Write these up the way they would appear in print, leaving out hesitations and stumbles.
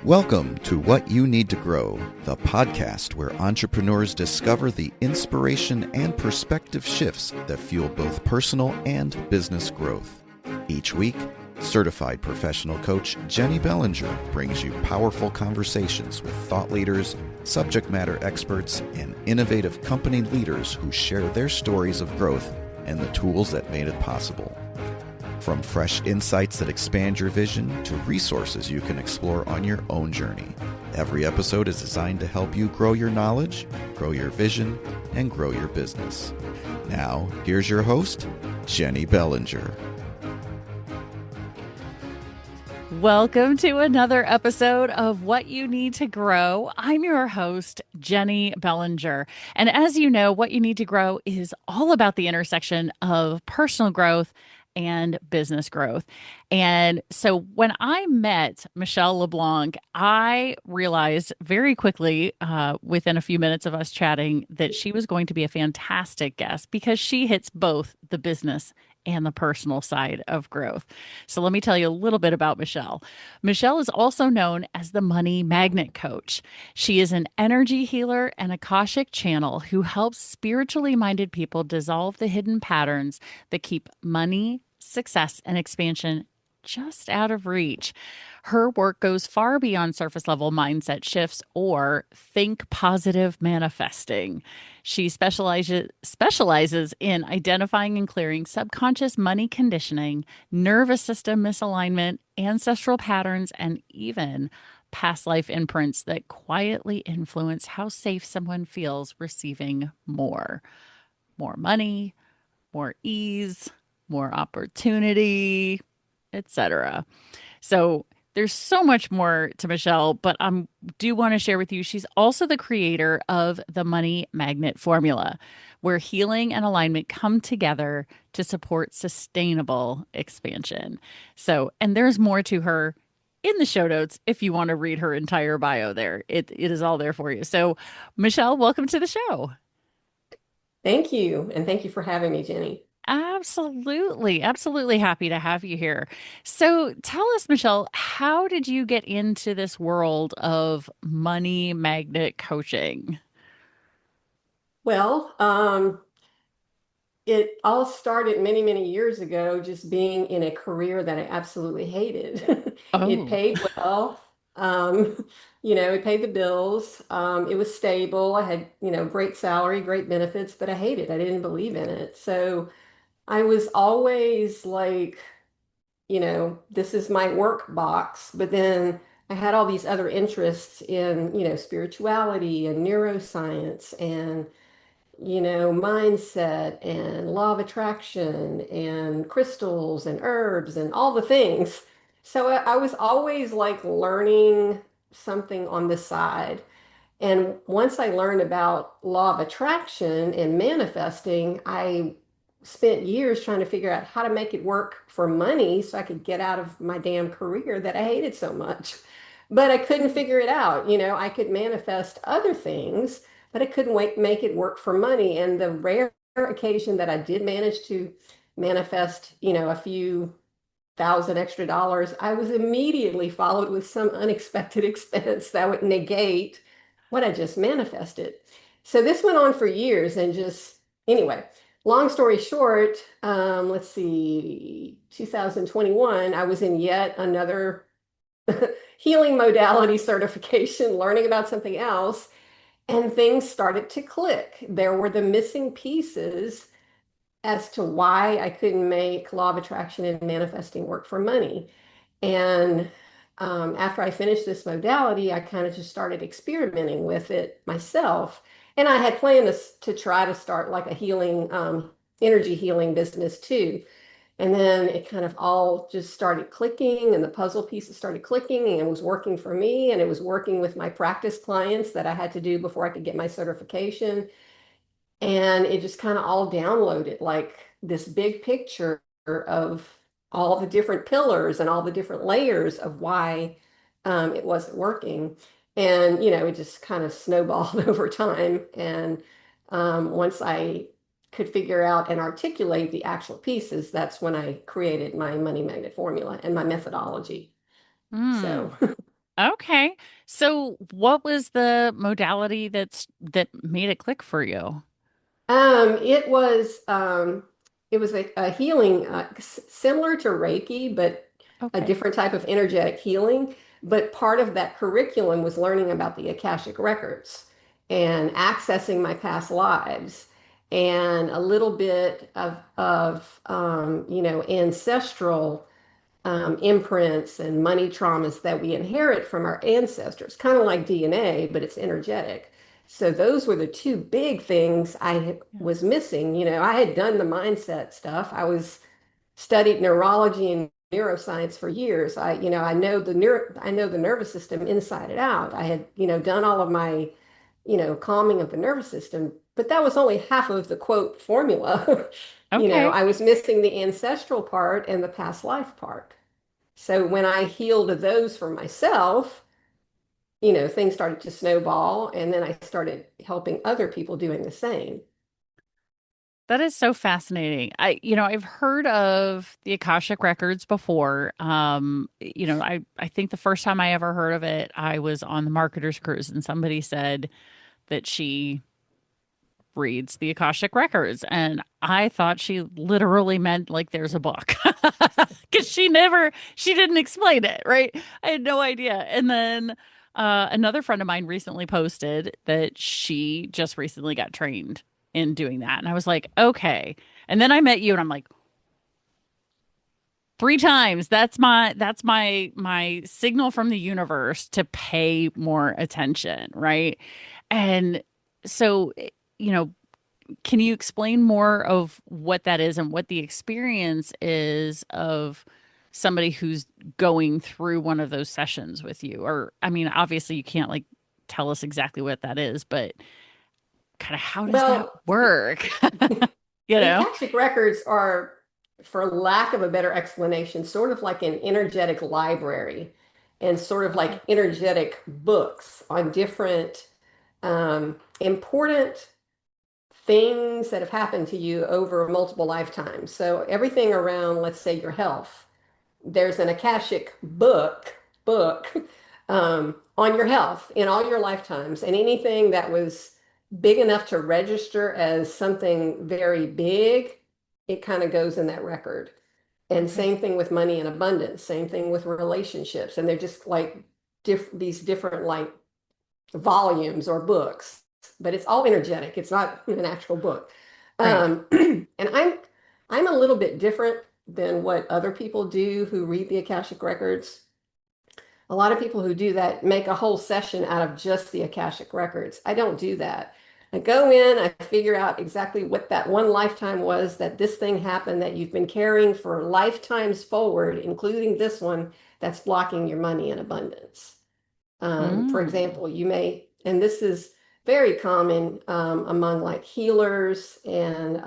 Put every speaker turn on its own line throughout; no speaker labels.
Welcome to What You Need to Grow, the podcast where entrepreneurs discover the inspiration and perspective shifts that fuel both personal and business growth. Each week, certified professional coach Jenny Bellinger brings you powerful conversations with thought leaders, subject matter experts, and innovative company leaders who share their stories of growth and the tools that made it possible. From fresh insights that expand your vision to resources you can explore on your own journey, every episode is designed to help you grow your knowledge, grow your vision, and grow your business. Now, here's your host, Jenny Bellinger.
Welcome to another episode of What You Need to Grow. I'm your host, Jenny Bellinger. And as you know, What You Need to Grow is all about the intersection of personal growth and business growth. And so when I met Michelle LeBlanc, I realized very quickly, within a few minutes of us chatting, that she was going to be a fantastic guest because she hits both the business and the personal side of growth. So let me tell you a little bit about Michelle. Michelle is also known as the Money Magnet Coach. She is an energy healer and Akashic channel who helps spiritually minded people dissolve the hidden patterns that keep money, success, and expansion just out of reach. Her work goes far beyond surface level mindset shifts or think positive manifesting. She specializes in identifying and clearing subconscious money conditioning, nervous system misalignment, ancestral patterns, and even past life imprints that quietly influence how safe someone feels receiving more. More money, more ease, more opportunity, etc. So there's so much more to Michelle, but I do want to share with you, she's also the creator of the Money Magnet Formula, where healing and alignment come together to support sustainable expansion. So, and there's more to her in the show notes if you want to read her entire bio there. It is all there for you. So, Michelle, welcome to the show.
Thank you. And thank you for having me, Jenny.
Absolutely. Absolutely happy to have you here. So tell us, Michelle, how did you get into this world of money magnet coaching?
Well, it all started many, many years ago, just being in a career that I absolutely hated. It
Oh,
paid well. Um, it paid the bills. It was stable. I had, great salary, great benefits, but I hated it. I didn't believe in it. So I was always like, this is my work box. But then I had all these other interests in, spirituality and neuroscience and, mindset and law of attraction and crystals and herbs and all the things. So I was always like learning something on the side. And once I learned about law of attraction and manifesting, I spent years trying to figure out how to make it work for money so I could get out of my damn career that I hated so much. But I couldn't figure it out. I could manifest other things, but I couldn't make it work for money. And the rare occasion that I did manage to manifest, a few thousand extra dollars, I was immediately followed with some unexpected expense that would negate what I just manifested. So this went on for years and just, anyway, long story short, let's see, 2021, I was in yet another healing modality certification, learning about something else, and things started to click. There were the missing pieces as to why I couldn't make law of attraction and manifesting work for money. And after I finished this modality, I kind of just started experimenting with it myself. And I had planned to try to start like a healing, energy healing business too. And then it kind of all just started clicking and the puzzle pieces started clicking and it was working for me and it was working with my practice clients that I had to do before I could get my certification. And it just kind of all downloaded like this big picture of all the different pillars and all the different layers of why it wasn't working. And, it just kind of snowballed over time. And once I could figure out and articulate the actual pieces, that's when I created my money magnet formula and my methodology.
hmm.
So
Okay. So what was the modality that made it click for you?
Um, it was um, it was a healing similar to Reiki, but a
Okay.
different type of energetic healing. But part of that curriculum was learning about the Akashic Records and accessing my past lives and a little bit of ancestral imprints and money traumas that we inherit from our ancestors, kind of like DNA, but it's energetic. So those were the two big things
Yeah.
was missing. I had done the mindset stuff. I was studied neurology and neuroscience for years. I know the nervous system inside and out. I had, done all of my, calming of the nervous system, but that was only half of the quote formula.
Okay.
I was missing the ancestral part and the past life part. So when I healed those for myself, things started to snowball, and then I started helping other people doing the same.
That is so fascinating. I've heard of the Akashic Records before. I think the first time I ever heard of it, I was on the marketer's cruise and somebody said that she reads the Akashic Records. And I thought she literally meant like there's a book because she didn't explain it, right? I had no idea. And then another friend of mine recently posted that she just recently got trained in doing that. And I was like, okay. And then I met you and I'm like, three times. That's my signal from the universe to pay more attention, right? And so, you know, can you explain more of what that is and what the experience is of somebody who's going through one of those sessions with you? Or, I mean, obviously you can't like tell us exactly what that is, but kind of how does that
Well,
work? You
the
know?
Akashic records are, for lack of a better explanation, sort of like an energetic library and sort of
Okay.
like energetic books on different important things that have happened to you over multiple lifetimes. So everything around, let's say, your health. There's an Akashic book on your health in all your lifetimes, and anything that was big enough to register as something very big, it kind of goes in that record. And
Okay.
same thing with money and abundance, same thing with relationships. And they're just like these different like volumes or books, but it's all energetic. It's not an actual book.
Right.
And I'm a little bit different than what other people do who read the Akashic records. A lot of people who do that make a whole session out of just the Akashic records. I don't do that. I go in, I figure out exactly what that one lifetime was that this thing happened that you've been carrying for lifetimes forward, including this one that's blocking your money and abundance. For
Mm.
example, you may, and this is very common among like healers and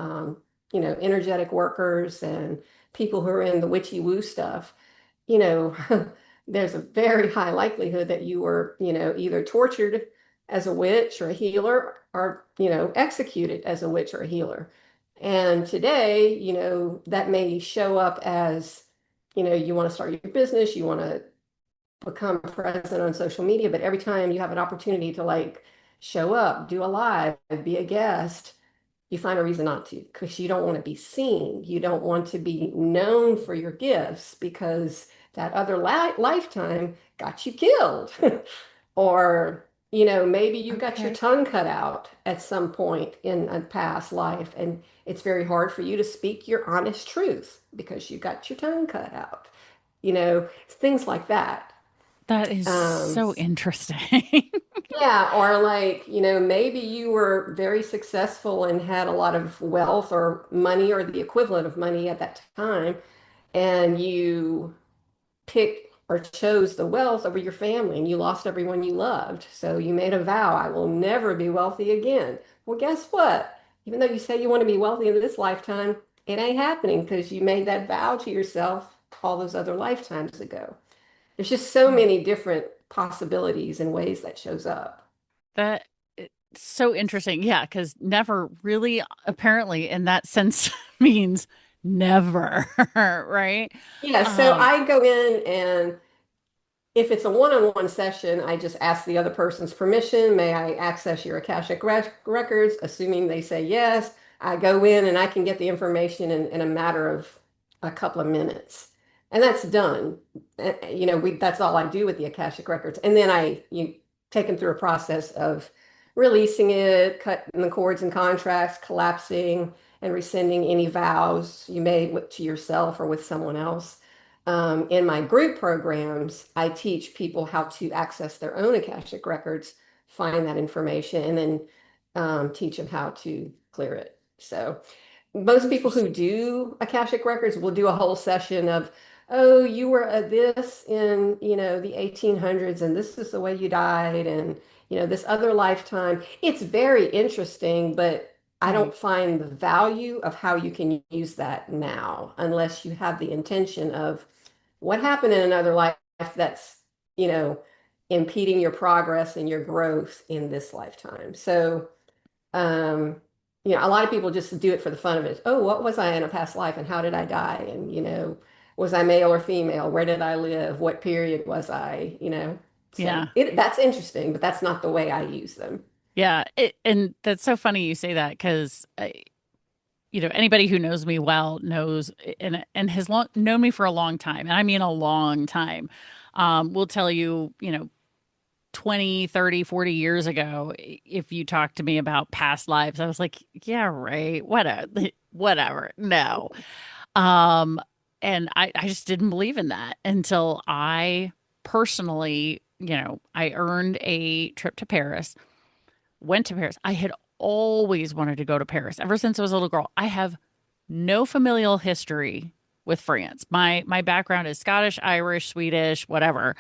energetic workers and people who are in the witchy woo stuff. You know, there's a very high likelihood that you were, either tortured as a witch or a healer or, executed as a witch or a healer. And today, that may show up as, you want to start your business, you want to become present on social media, but every time you have an opportunity to like show up, do a live, be a guest, you find a reason not to because you don't want to be seen. You don't want to be known for your gifts because that other lifetime got you killed. Or, maybe you got your
Okay.
tongue cut out at some point in a past life, and it's very hard for you to speak your honest truth because you got your tongue cut out. Things like that.
That is
Um,
so interesting.
yeah, or like, maybe you were very successful and had a lot of wealth or money or the equivalent of money at that time, and you picked or chose the wealth over your family and you lost everyone you loved. So you made a vow, I will never be wealthy again. Well, guess what? Even though you say you want to be wealthy in this lifetime, it ain't happening because you made that vow to yourself all those other lifetimes ago. There's just so many different possibilities and ways that shows up.
That it's so interesting. Yeah, because never really apparently in that sense means never, right?
Yeah, so
Um,
I go in and if it's a one-on-one session, I just ask the other person's permission. May I access your Akashic records? Assuming they say yes, I go in and I can get the information in a matter of a couple of minutes. And that's done. That's all I do with the Akashic records. And then you take them through a process of releasing it, cutting the cords and contracts, collapsing and rescinding any vows you made to yourself or with someone else. In my group programs, I teach people how to access their own Akashic records, find that information, and then teach them how to clear it. So most people who
Interesting.
do Akashic records will do a whole session of, oh, you were a this in, the 1800s, and this is the way you died, and, this other lifetime. It's very interesting, but I don't
Right.
find the value of how you can use that now unless you have the intention of what happened in another life that's, you know, impeding your progress and your growth in this lifetime. So, um, a lot of people just do it for the fun of it. Oh, what was I in a past life and how did I die? And, was I male or female? Where did I live? What period was I? So
Yeah.
that's interesting, but that's not the way I use them.
Yeah. And that's so funny you say that because, anybody who knows me well knows and has known me for a long time, and I mean a long time, will tell you, 20, 30, 40 years ago, if you talked to me about past lives, I was like, yeah, right. Whatever. No. Um, and I just didn't believe in that until I personally, I earned a trip to Paris, went to Paris. I had always wanted to go to Paris ever since I was a little girl. I have no familial history with France. My background is Scottish, Irish, Swedish, whatever.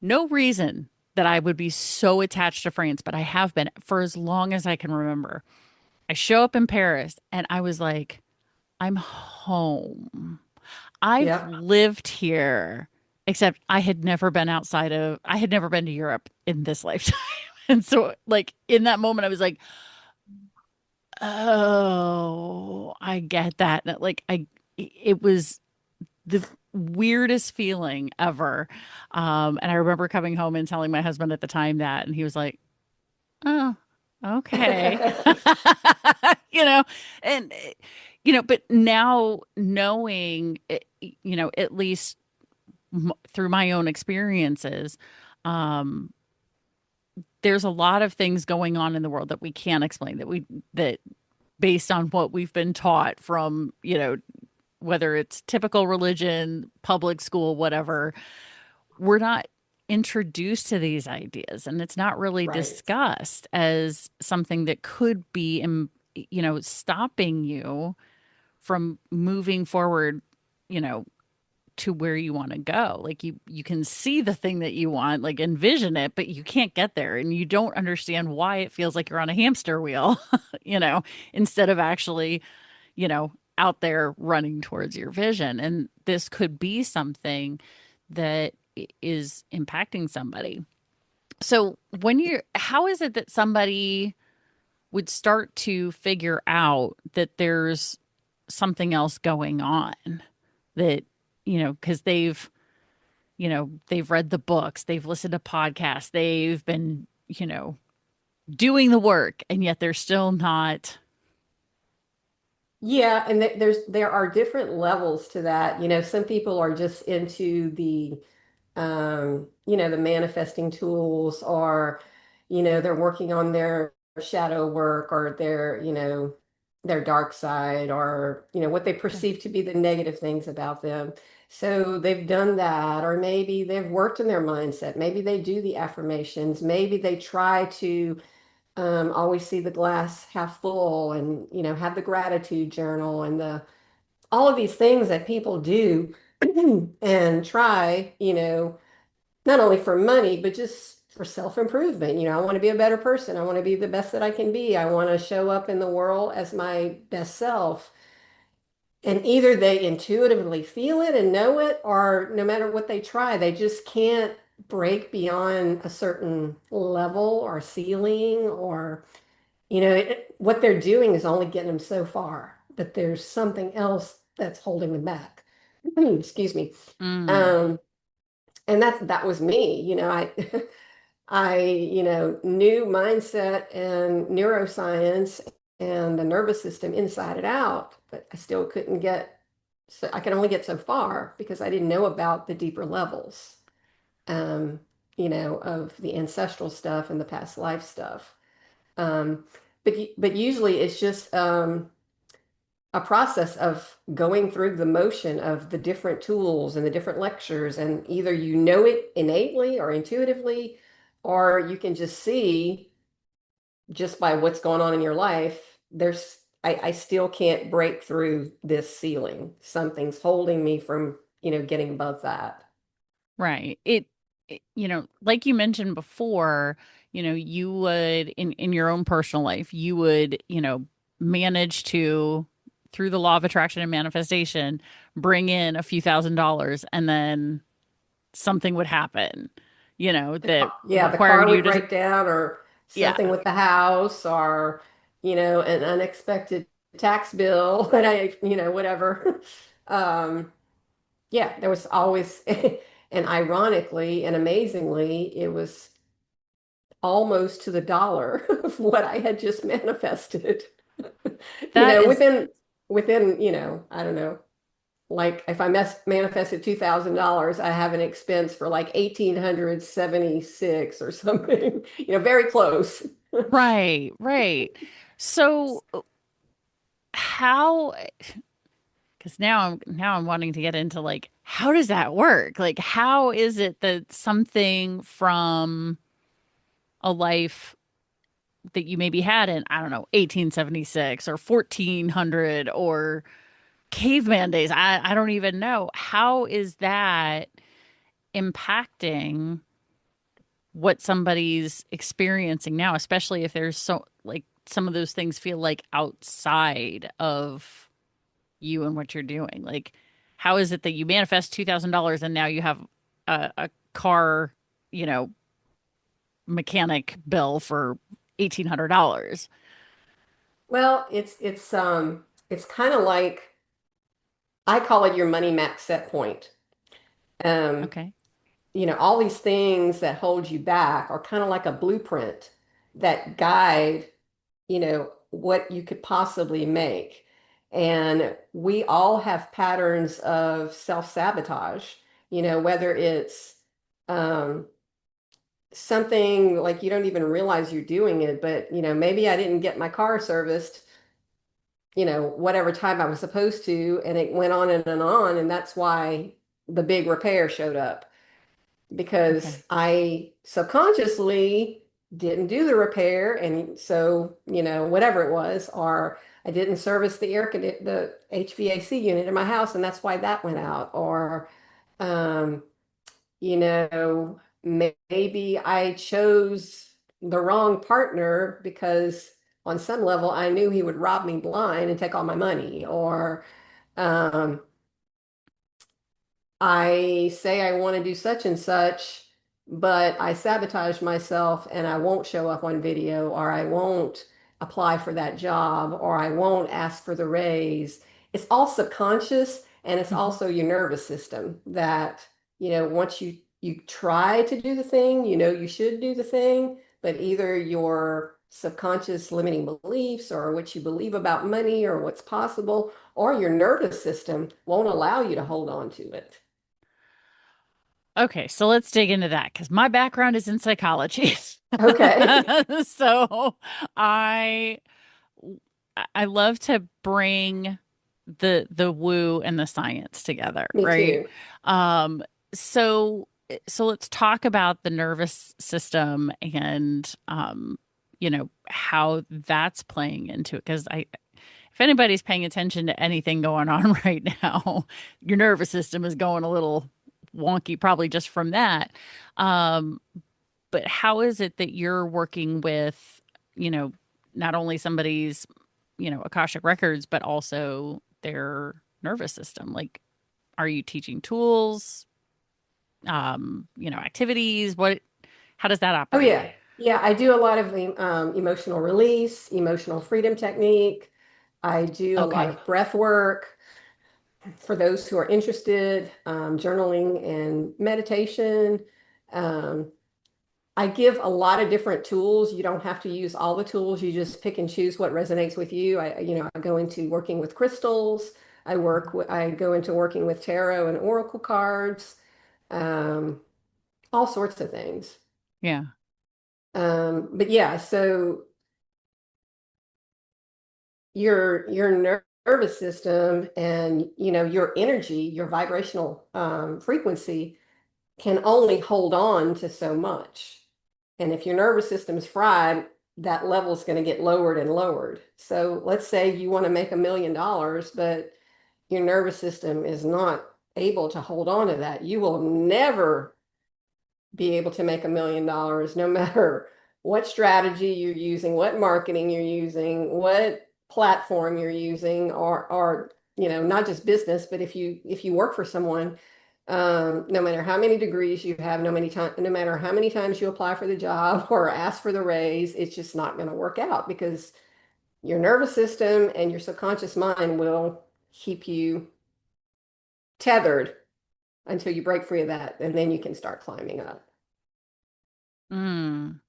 No reason that I would be so attached to France, but I have been for as long as I can remember. I show up in Paris and I was like, I'm home. I've
Yeah.
lived here, except I had never been to Europe in this lifetime. And so, like, in that moment, I was like, oh, I get that. It was the weirdest feeling ever. And I remember coming home and telling my husband at the time that, and he was like, oh, okay. You know, and, but now knowing, at least through my own experiences, um, there's a lot of things going on in the world that we can't explain that based on what we've been taught from, whether it's typical religion, public school, whatever, we're not introduced to these ideas and it's not really
Right.
discussed as something that could be, stopping you from moving forward, you know, to where you want to go. Like you can see the thing that you want, like envision it, but you can't get there and you don't understand why it feels like you're on a hamster wheel, you know, instead of actually, out there running towards your vision. And this could be something that is impacting somebody. So how is it that somebody would start to figure out that there's something else going on that, because they've read the books, they've listened to podcasts, they've been, doing the work, and yet they're still not.
Yeah, and there are different levels to that. Some people are just into the manifesting tools, or, they're working on their shadow work or their dark side, or, what they
Yeah.
perceive to be the negative things about them. So they've done that, or maybe they've worked in their mindset. Maybe they do the affirmations. Maybe they try to always see the glass half full, and, have the gratitude journal and all of these things that people do and try, not only for money, but just for self-improvement. I want to be a better person. I want to be the best that I can be. I want to show up in the world as my best self. And either they intuitively feel it and know it, or no matter what they try, they just can't break beyond a certain level or ceiling, or, what they're doing is only getting them so far, but there's something else that's holding them back. Excuse me.
Mm,
Um, and that was me. I knew mindset and neuroscience and the nervous system inside and out, but I still couldn't get, so I could only get so far because I didn't know about the deeper levels, um, of the ancestral stuff and the past life stuff. Um, but usually it's just a process of going through the motion of the different tools and the different lectures, and either you know it innately or intuitively, or you can just see just by what's going on in your life, I still can't break through this ceiling. Something's holding me from, getting above that.
Right. Like you mentioned before, you would in your own personal life, you would, manage to through the law of attraction and manifestation, bring in a few $1,000s and then something would happen, that
Yeah, the
required
car
you
would
to,
break down, or
yeah,
something with the house, or, an unexpected tax bill, and whatever. Um, yeah, there was always, and ironically and amazingly, it was almost to the dollar of what I had just manifested.
that is
Within, I don't know, like if I manifested $2,000, I have an expense for like 1,876 or something, very close.
right, right. So how, because now I'm wanting to get into like, how does that work? Like, how is it that something from a life that you maybe had in, I don't know, 1876 or 1400 or caveman days. I don't even know. How is that impacting what somebody's experiencing now, especially if there's so like some of those things feel like outside of you and what you're doing? Like, how is it that you manifest $2,000 and now you have a car, you know, mechanic bill for $1,800?
Well, it's kind of like, I call it your money max set point. Um,
Okay.
all these things that hold you back are kind of like a blueprint that guide, what you could possibly make. And we all have patterns of self-sabotage, whether it's um, something like you don't even realize you're doing it, but, maybe I didn't get my car serviced, whatever time I was supposed to, and it went on and on, and that's why the big repair showed up, because
Okay.
I subconsciously didn't do the repair. And so, whatever it was, or I didn't service the HVAC unit in my house, and that's why that went out. Or, um, maybe I chose the wrong partner because on some level I knew he would rob me blind and take all my money. Or, um, I say I want to do such and such, but I sabotage myself and I won't show up on video, or I won't apply for that job, or I won't ask for the raise. It's all subconscious, and it's
Hmm.
also your nervous system that, once you try to do the thing, you should do the thing, but either your subconscious limiting beliefs or what you believe about money or what's possible, or your nervous system won't allow you to hold on to it.
Okay, so let's dig into that because my background is in psychology.
Okay.
So I I love to bring the woo and the science together,
Me
right?
too.
Um, so let's talk about the nervous system and how that's playing into it because I if anybody's paying attention to anything going on right now, your nervous system is going a little wonky, probably just from that. Um, but how is it that you're working with, you know, not only somebody's, Akashic records, but also their nervous system? Like, are you teaching tools, activities? How does that
Oh,
operate?
yeah. Yeah, I do a lot of emotional release, emotional freedom technique. I do a lot
Okay.
of breath work. for those who are interested, journaling and meditation. Um, I give a lot of different tools. You don't have to use all the tools. You just pick and choose what resonates with you. I go into working with crystals. I go into working with tarot and oracle cards, um, all sorts of things.
Yeah.
But yeah, so your nervous system and your energy, your vibrational frequency can only hold on to so much. And if your nervous system is fried, that level is going to get lowered and lowered. So let's say you want to make $1 million, but your nervous system is not able to hold on to that. You will never be able to make $1 million, no matter what strategy you're using, what marketing you're using, what platform you're using, or not just business, but if you work for someone, no matter how many degrees you have, no matter how many times you apply for the job or ask for the raise, it's just not going to work out because your nervous system and your subconscious mind will keep you tethered until you break free of that, and then you can start climbing up.
Mm.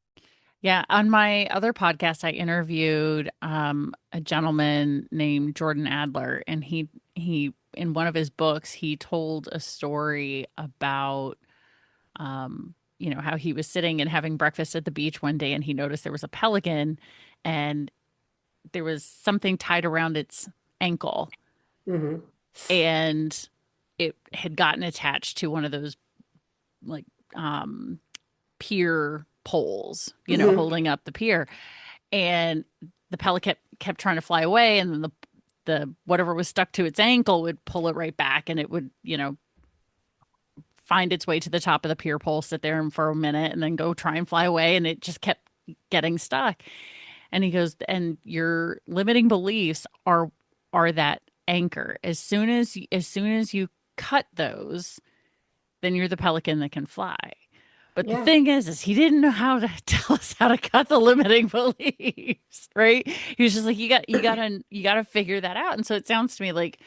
Yeah, on my other podcast, I interviewed a gentleman named Jordan Adler, and he in one of his books he told a story about how he was sitting and having breakfast at the beach one day, and he noticed there was a pelican, and there was something tied around its ankle,
Hmm.
and it had gotten attached to one of those like um, pier poles,
Hmm.
holding up the pier. And the pelican kept trying to fly away, and then the whatever was stuck to its ankle would pull it right back, and it would find its way to the top of the pier pole, sit there for a minute, and then go try and fly away, and it just kept getting stuck. And he goes, and your limiting beliefs are that anchor. As soon as you cut those, then you're the pelican that can fly. But the
Yeah.
thing is he didn't know how to tell us how to cut the limiting beliefs, right? He was just like, you gotta figure that out. And so it sounds to me like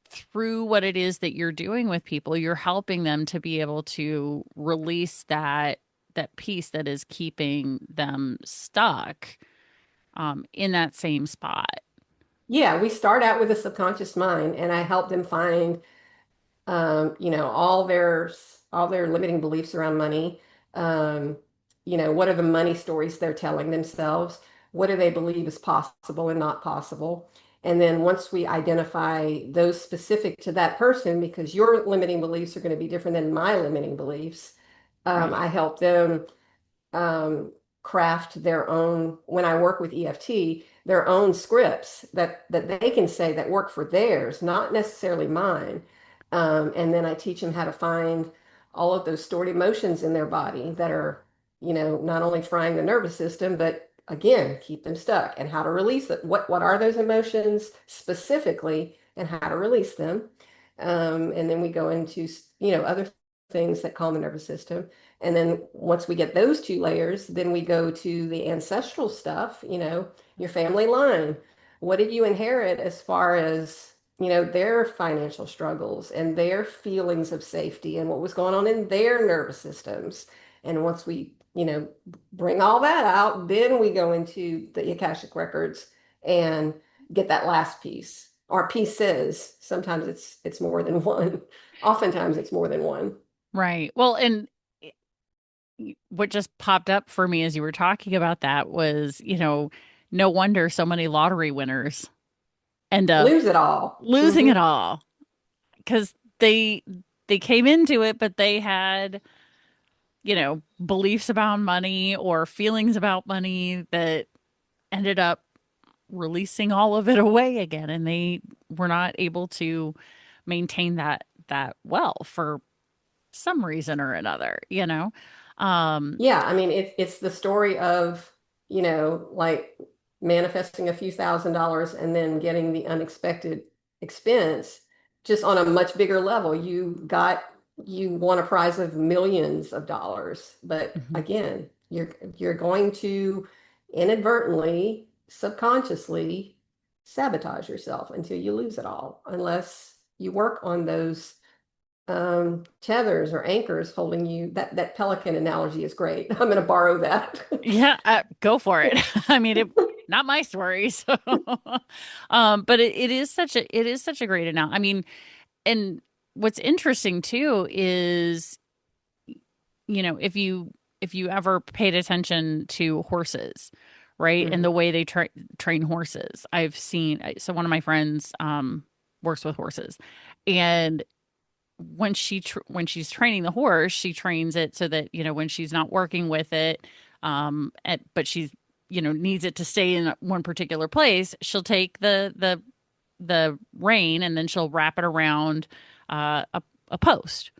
through what it is that you're doing with people, you're helping them to be able to release that piece that is keeping them stuck in that same spot.
Yeah, we start out with a subconscious mind, and I help them find all their limiting beliefs around money. Um, what are the money stories they're telling themselves? What do they believe is possible and not possible? And then once we identify those specific to that person, because your limiting beliefs are going to be different than my limiting beliefs,
Right.
I help them um, craft their own, when I work with EFT, their own scripts that they can say that work for theirs, not necessarily mine. And then I teach them how to find all of those stored emotions in their body that are, not only frying the nervous system, but again, keep them stuck, and how to release it. What are those emotions specifically, and how to release them. And then we go into, other things that calm the nervous system. And then once we get those two layers, then we go to the ancestral stuff, your family line. What did you inherit as far as, their financial struggles and their feelings of safety and what was going on in their nervous systems? And once we, bring all that out, then we go into the Akashic Records and get that last piece or pieces. Sometimes it's more than one. Oftentimes it's more than one.
Right. Well, and what just popped up for me as you were talking about that was, no wonder so many lottery winners end up
Lose it all.
losing
Hmm.
it all because they came into it, but they had, beliefs about money or feelings about money that ended up releasing all of it away again, and they were not able to maintain that well for some reason or another. Um,
Yeah, I mean it's the story of, like manifesting a few $1,000s and then getting the unexpected expense just on a much bigger level. You won a prize of millions of dollars, but
mhm.
again, you're going to inadvertently, subconsciously sabotage yourself until you lose it all, unless you work on those tethers or anchors holding you. That pelican analogy is great. I'm going to borrow that.
Yeah, go for it. I mean, not my story. So, but it is such a great analogy. I mean, and what's interesting too is, if you ever paid attention to horses, right, and
Mhm.
the way they train horses, I've seen. So one of my friends works with horses, and when she's training the horse, she trains it so that when she's not working with it, but she's needs it to stay in one particular place, she'll take the rein and then she'll wrap it around a post,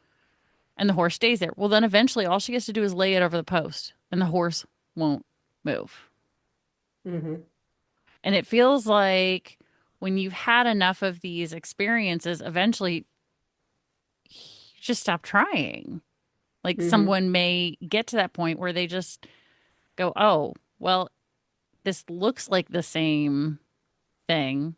and the horse stays there. Well, then eventually all she has to do is lay it over the post and the horse won't move.
Mhm.
And it feels like when you've had enough of these experiences, eventually you just stop trying. Like
Mhm.
someone may get to that point where they just go, oh, well, this looks like the same thing,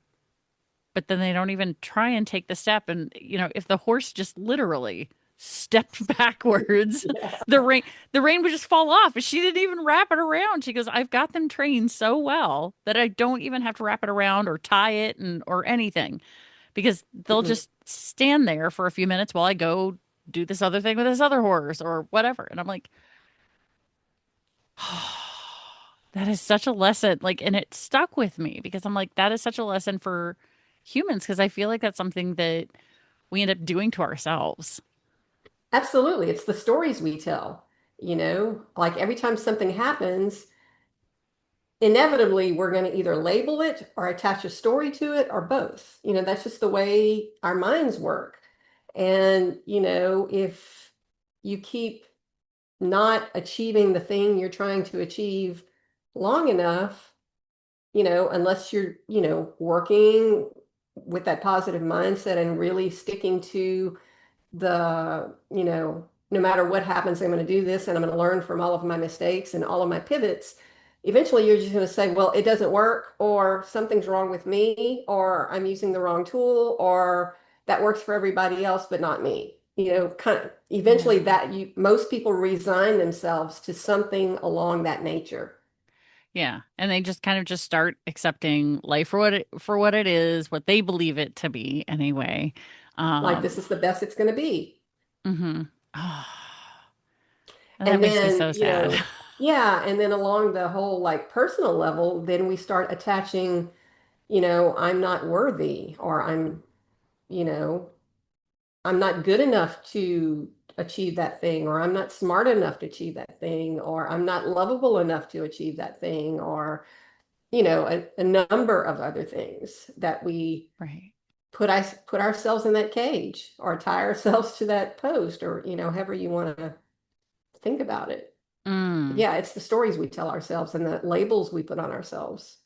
but then they don't even try and take the step. And, if the horse just literally stepped backwards,
Yeah.
the rein, the rein would just fall off. She didn't even wrap it around. She goes, I've got them trained so well that I don't even have to wrap it around or tie it or anything, because they'll
Mhm.
just stand there for a few minutes while I go do this other thing with this other horse or whatever. And I'm like, that is such a lesson. Like, and it stuck with me because I'm like, that is such a lesson for humans, because I feel like that's something that we end up doing to ourselves.
Absolutely. It's the stories we tell, like every time something happens, inevitably we're going to either label it or attach a story to it or both. That's just the way our minds work. And, if you keep not achieving the thing you're trying to achieve long enough, unless you're, working with that positive mindset and really sticking to no matter what happens, I'm going to do this and I'm going to learn from all of my mistakes and all of my pivots. Eventually, you're just going to say, well, it doesn't work, or something's wrong with me, or I'm using the wrong tool, or that works for everybody else, but not me. Kind of eventually
Yeah.
that most people resign themselves to something along that nature.
Yeah. And they just kind of just start accepting life for what it is, what they believe it to be anyway.
Like this
Um,
is the best it's going to be.
hmm and that
And
makes me
then,
so sad.
yeah, and then along the whole like personal level, then we start attaching, I'm not worthy, or you know, I'm not good enough to achieve that thing, or I'm not smart enough to achieve that thing, or I'm not lovable enough to achieve that thing, or, a number of other things that we
Right.
put ourselves in that cage or tie ourselves to that post, or, however you want to think about it.
Mm.
Yeah, it's the stories we tell ourselves and the labels we put on ourselves.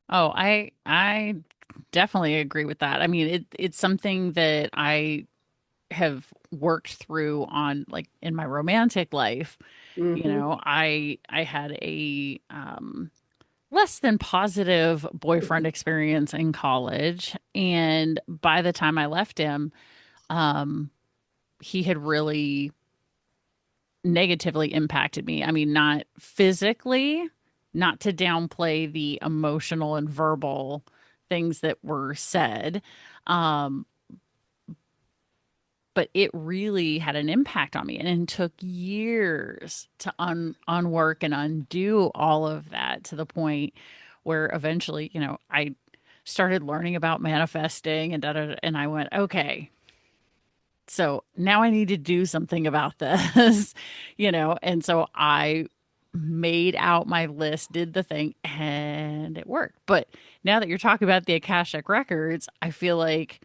Oh, I definitely agree with that. I mean, it's something that I have worked through on, like, in my romantic life.
Hmm.
I had a less than positive boyfriend experience in college, and by the time I left him, um he had really negatively impacted me. I mean, not physically, not to downplay the emotional and verbal things that were said. Um, but it really had an impact on me, and it took years to unwork and undo all of that, to the point where eventually, I started learning about manifesting and and I went, okay, so now I need to do something about this, and so I made out my list, did the thing, and it worked. But now that you're talking about the Akashic Records, I feel like,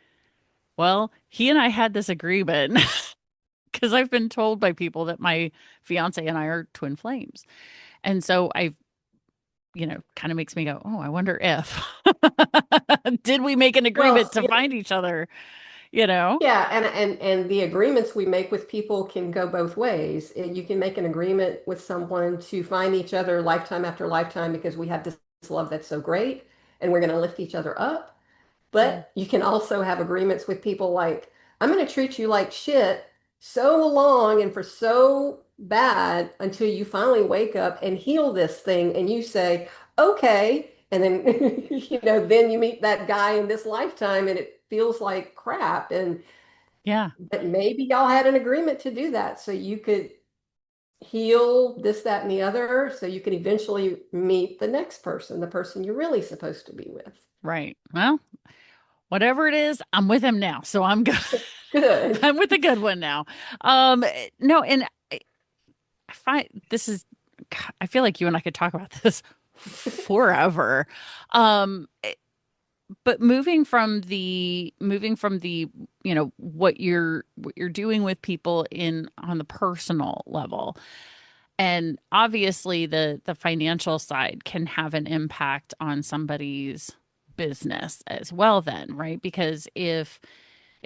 well, he and I had this agreement because I've been told by people that my fiance and I are twin flames. And so kind of makes me go, oh, I wonder if did we make an
Well,
agreement to find each other, you know?
yeah, and the agreements we make with people can go both ways. And you can make an agreement with someone to find each other lifetime after lifetime because we have this love that's so great. and we're going to lift each other up.
Mm.
But you can also have agreements with people like, I'm going to treat you like shit so long and for so bad until you finally wake up and heal this thing and you say, okay. And then, then you meet that guy in this lifetime and it feels like crap. And
Yeah.
but maybe y'all had an agreement to do that so you could heal this, that, and the other, so you can eventually meet the next person, the person you're really supposed to be with.
Right. Well, whatever it is, I'm with him now. So I'm good.
Good.
I'm with the good one now. No, and I find this is, I feel like you and I could talk about this forever. Um, but moving from the, what you're doing with people in on the personal level. And obviously the financial side can have an impact on somebody's business as well then, right? Because if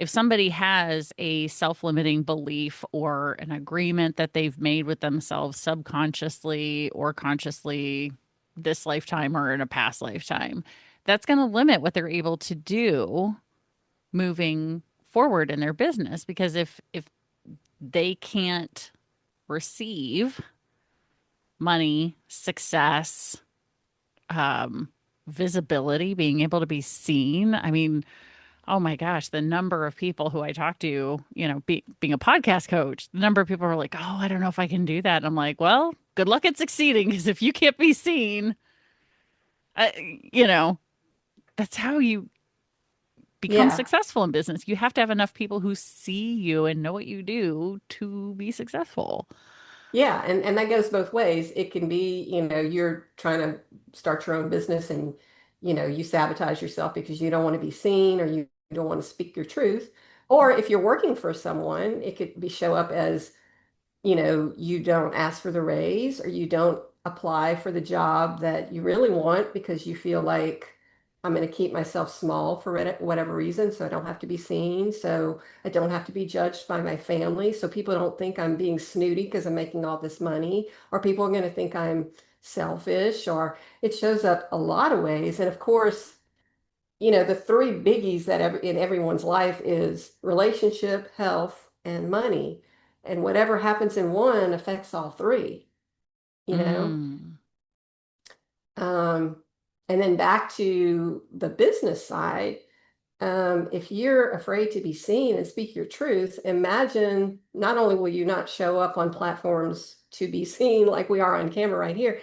somebody has a self-limiting belief or an agreement that they've made with themselves subconsciously or consciously this lifetime or in a past lifetime, that's going to limit what they're able to do moving forward in their business because if they can't receive money, success, um, visibility, being able to be seen. I mean, oh my gosh, the number of people who I talk to, being a podcast coach, the number of people are like, oh, I don't know if I can do that. And I'm like, well, good luck at succeeding because if you can't be seen, uh, you know, that's how you become
Yeah.
successful in business. You have to have enough people who see you and know what you do to be successful.
Yeah, and that goes both ways. It can be, you're trying to start your own business and, you sabotage yourself because you don't want to be seen or you don't want to speak your truth. Or if you're working for someone, it could be show up as you don't ask for the raise or you don't apply for the job that you really want because you feel like I'm going to keep myself small for whatever reason, so I don't have to be seen, so I don't have to be judged by my family, so people don't think I'm being snooty because I'm making all this money, or people are going to think I'm selfish, or it shows up a lot of ways. And of course, the three biggies that in everyone's life is relationship, health, and money. And whatever happens in one affects all three, you know?
Mm.
Um, and then back to the business side, if you're afraid to be seen and speak your truth, imagine not only will you not show up on platforms to be seen like we are on camera right here,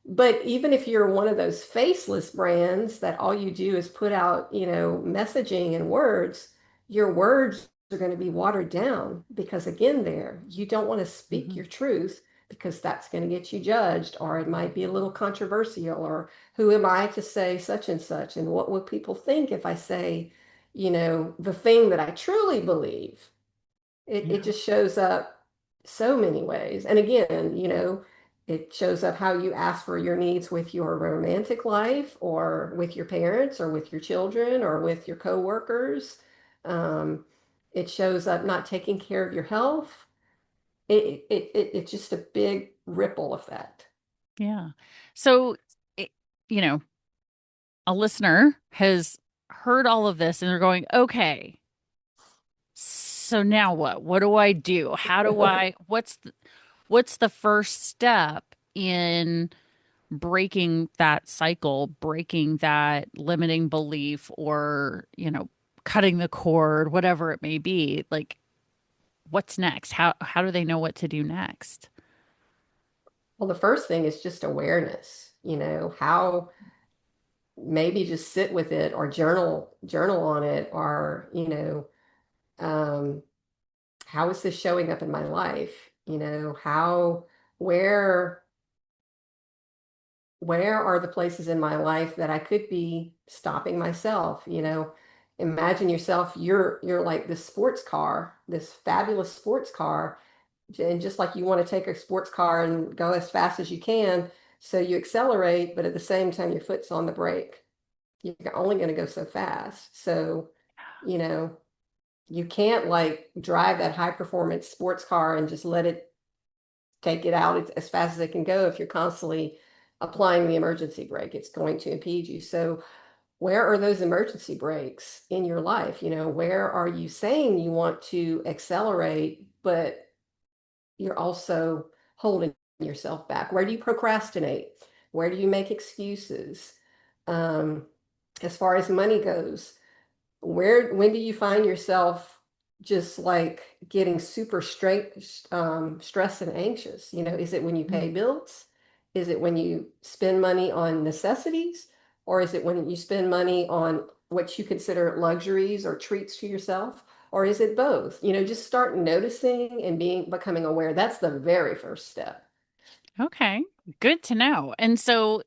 but even if you're one of those faceless brands that all you do is put out, messaging and words, your words are going to be watered down because again, you don't want to speak
Hmm.
your truth because that's going to get you judged, or it might be a little controversial, or who am I to say such and such? And what will people think if I say, the thing that I truly believe? It
Yeah.
just shows up so many ways. And again, it shows up how you ask for your needs with your romantic life or with your parents or with your children or with your coworkers. Um, it shows up not taking care of your health. It's just a big ripple effect.
Yeah. So, it, you know, a listener has heard all of this and they're going, okay, so now what? What do I do? What's the first step in breaking that cycle, breaking that limiting belief or, cutting the cord, whatever it may be? Like, what's next? How do they know what to do next?
Well, the first thing is just awareness, how maybe just sit with it or journal on it, or um, how is this showing up in my life? How, where, where are the places in my life that I could be stopping myself? Imagine yourself, you're like this sports car, this fabulous sports car, and just like you want to take a sports car and go as fast as you can, so you accelerate, but at the same time your foot's on the brake. You're only going to go so fast. So, you know, you can't like drive that high performance sports car and just let it take it out as fast as it can go if you're constantly applying the emergency brake. It's going to impede you. So where are those emergency brakes in your life? Where are you saying you want to accelerate, but you're also holding yourself back? Where do you procrastinate? Where do you make excuses? Um, as far as money goes, when do you find yourself just like getting super stressed and anxious? Is it when you pay bills? Is it when you spend money on necessities? Or is it when you spend money on what you consider luxuries or treats to yourself? Or is it both? Just start noticing and becoming aware. That's the very first step.
Okay, good to know. And so,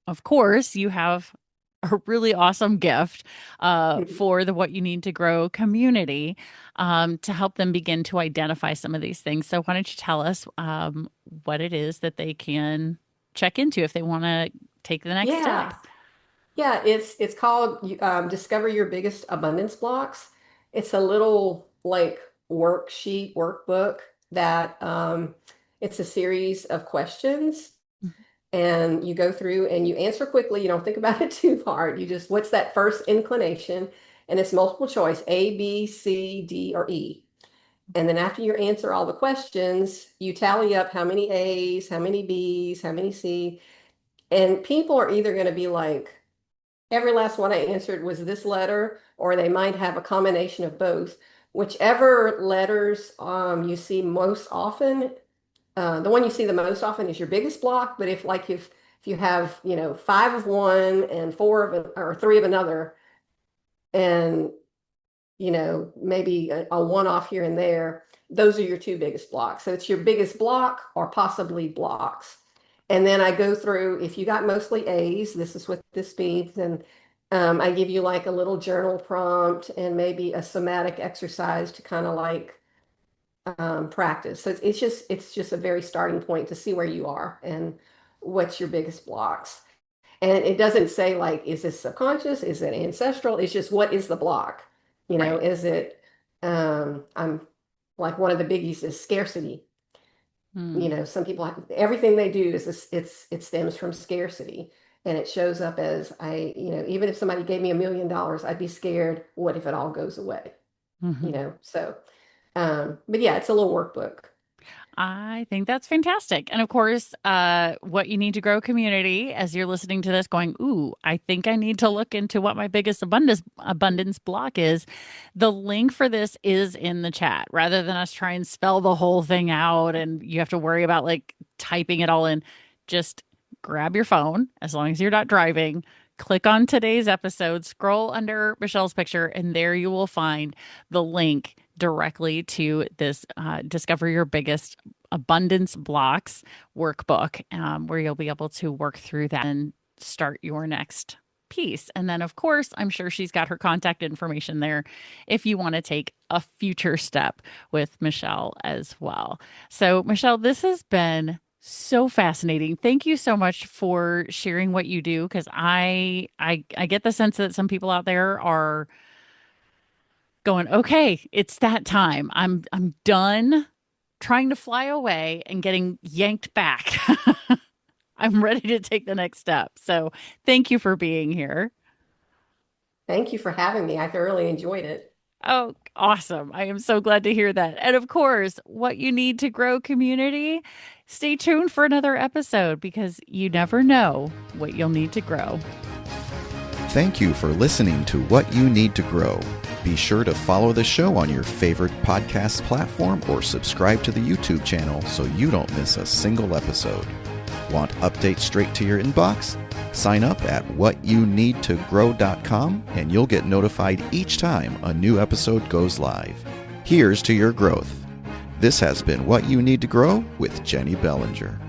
of course, you have a really awesome gift for the What You Need to Grow community to help them begin to identify some of these things. So, why don't you tell us what it is that they can check into if they want to take the next
Yeah.
step?
Yeah, it's called Discover Your Biggest Abundance Blocks. It's a little like workbook that it's a series of questions, and you go through and you answer quickly. You don't think about it too hard. You just, what's that first inclination? And it's multiple choice, A, B, C, D, or E. And then after you answer all the questions, you tally up how many A's, how many B's, how many C. And people are either going to be like, every last one I answered was this letter, or they might have a combination of both. Whichever letters you see most often, the one you see the most often is your biggest block. But if you have, five of one and four of or three of another, and maybe a one off here and there, those are your two biggest blocks. So it's your biggest block or possibly blocks. And then I go through, if you got mostly A's, this is what this means. And I give you like a little journal prompt and maybe a somatic exercise to kind of like practice. So it's just a very starting point to see where you are and what's your biggest blocks. And it doesn't say like, is this subconscious? Is it ancestral? It's just, what is the block?
Right.
Is it, I'm like, one of the biggies is scarcity. Some people, everything they do is this, it stems from scarcity, and it shows up as even if somebody gave me $1 million, I'd be scared. What if it all goes away? So, but yeah, it's a little workbook.
I think that's fantastic. And of course, What You Need to Grow community, as you're listening to this going, ooh, I think I need to look into what my biggest abundance block is. The link for this is in the chat rather than us try and spell the whole thing out and you have to worry about like typing it all in. Just grab your phone as long as you're not driving. Click on today's episode, scroll under Michelle's picture, and there you will find the link directly to this Discover Your Biggest Abundance Blocks workbook, where you'll be able to work through that and start your next piece. And then, of course, I'm sure she's got her contact information there if you want to take a future step with Michelle as well. So, Michelle, this has been so fascinating. Thank you so much for sharing what you do, because I get the sense that some people out there are going, okay, it's that time. I'm done trying to fly away and getting yanked back. I'm ready to take the next step. So thank you for being here.
Thank you for having me. I thoroughly enjoyed it.
Oh, awesome. I am so glad to hear that. And of course, What You Need to Grow community, stay tuned for another episode because you never know what you'll need to grow.
Thank you for listening to What You Need to Grow. Be sure to follow the show on your favorite podcast platform or subscribe to the YouTube channel so you don't miss a single episode. Want updates straight to your inbox? Sign up at whatyouneedtogrow.com and you'll get notified each time a new episode goes live. Here's to your growth. This has been What You Need to Grow with Jenny Bellinger.